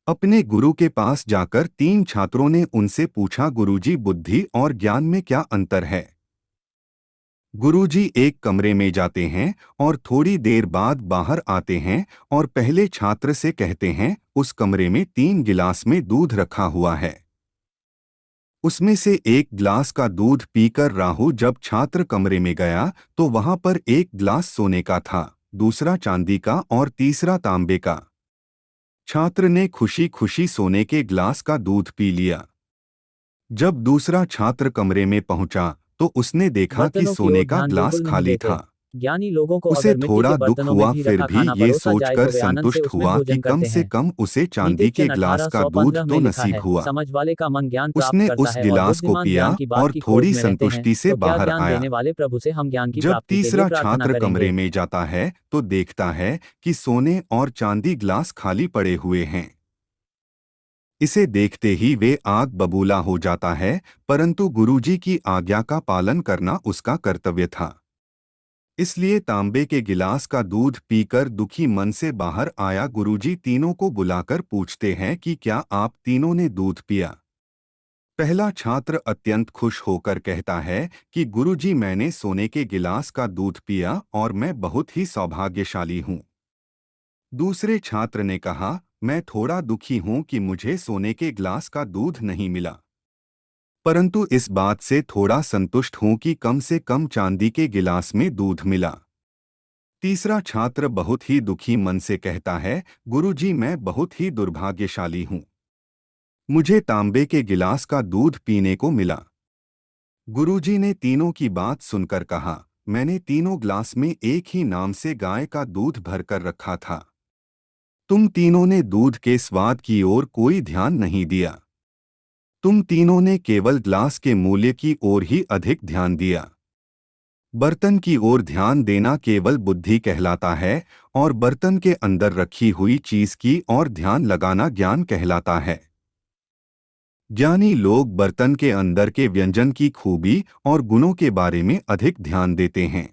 अपने गुरु के पास जाकर तीन छात्रों ने उनसे पूछा, गुरुजी, बुद्धि और ज्ञान में क्या अंतर है? गुरुजी एक कमरे में जाते हैं और थोड़ी देर बाद बाहर आते हैं और पहले छात्र से कहते हैं, उस कमरे में 3 गिलास में दूध रखा हुआ है। उसमें से एक गिलास का दूध पीकर राहु जब छात्र कमरे में गया तो वहां पर एक गिलास सोने का था, दूसरा चांदी का और तीसरा तांबे का। छात्र ने खुशी खुशी सोने के गिलास का दूध पी लिया। जब दूसरा छात्र कमरे में पहुंचा तो उसने देखा कि बर्तनों की सोने ओर का ध्यान गिलास बिल्कुल नहीं खाली देते। था। ज्ञानी लोगों को उसे अगर मिट्टी थोड़ा के दुख बर्तनों में हुआ, भी फिर रखा भी खाना ये परोसा जाए सोचकर तो वे आनंद से संतुष्ट उसमें हुआ कि भोजन कम करते से हैं। कम उसे चांदी के नीतिवचन गिलास का दूध 1815 तो में लिखा नसीब है, हुआ। समझ वाले का मन ज्ञान प्राप्त उसने करता उस है और गिलास को बुद्धिमान पिया ज्ञान की बात और की खोज थोड़ी में रहते हैं। संतुष्टि से तो क्या बाहर ज्ञान आया। देने वाले प्रभु से हम ज्ञान की जब प्राप्ति के लिए तीसरा प्रार्थना छात्र कमरे करेंगे। में जाता है तो देखता है कि सोने और चांदी गिलास खाली पड़े हुए हैं। इसे देखते ही वे आग बबूला हो जाता है, परंतु गुरुजी की आज्ञा का पालन करना उसका कर्तव्य था। इसलिए तांबे के गिलास का दूध पीकर दुखी मन से बाहर आया। गुरुजी तीनों को बुलाकर पूछते हैं कि क्या आप तीनों ने दूध पिया? पहला छात्र अत्यंत खुश होकर कहता है कि गुरुजी, मैंने सोने के गिलास का दूध पिया और मैं बहुत ही सौभाग्यशाली हूँ। दूसरे छात्र ने कहा, मैं थोड़ा दुखी हूँ कि मुझे सोने के गिलास का दूध नहीं मिला, परंतु इस बात से थोड़ा संतुष्ट हूँ कि कम से कम चांदी के गिलास में दूध मिला। तीसरा छात्र बहुत ही दुखी मन से कहता है, गुरुजी, मैं बहुत ही दुर्भाग्यशाली हूँ, मुझे तांबे के गिलास का दूध पीने को मिला। गुरुजी ने तीनों की बात सुनकर कहा, मैंने तीनों गिलास में एक ही नाम से गाय का दूध भरकर रखा था। तुम तीनों ने दूध के स्वाद की ओर कोई ध्यान नहीं दिया। तुम तीनों ने केवल गिलास के मूल्य की ओर ही अधिक ध्यान दिया। बर्तन की ओर ध्यान देना केवल बुद्धि कहलाता है और बर्तन के अंदर रखी हुई चीज की ओर ध्यान लगाना ज्ञान कहलाता है। ज्ञानी लोग बर्तन के अंदर के व्यंजन की खूबी और गुणों के बारे में अधिक ध्यान देते हैं।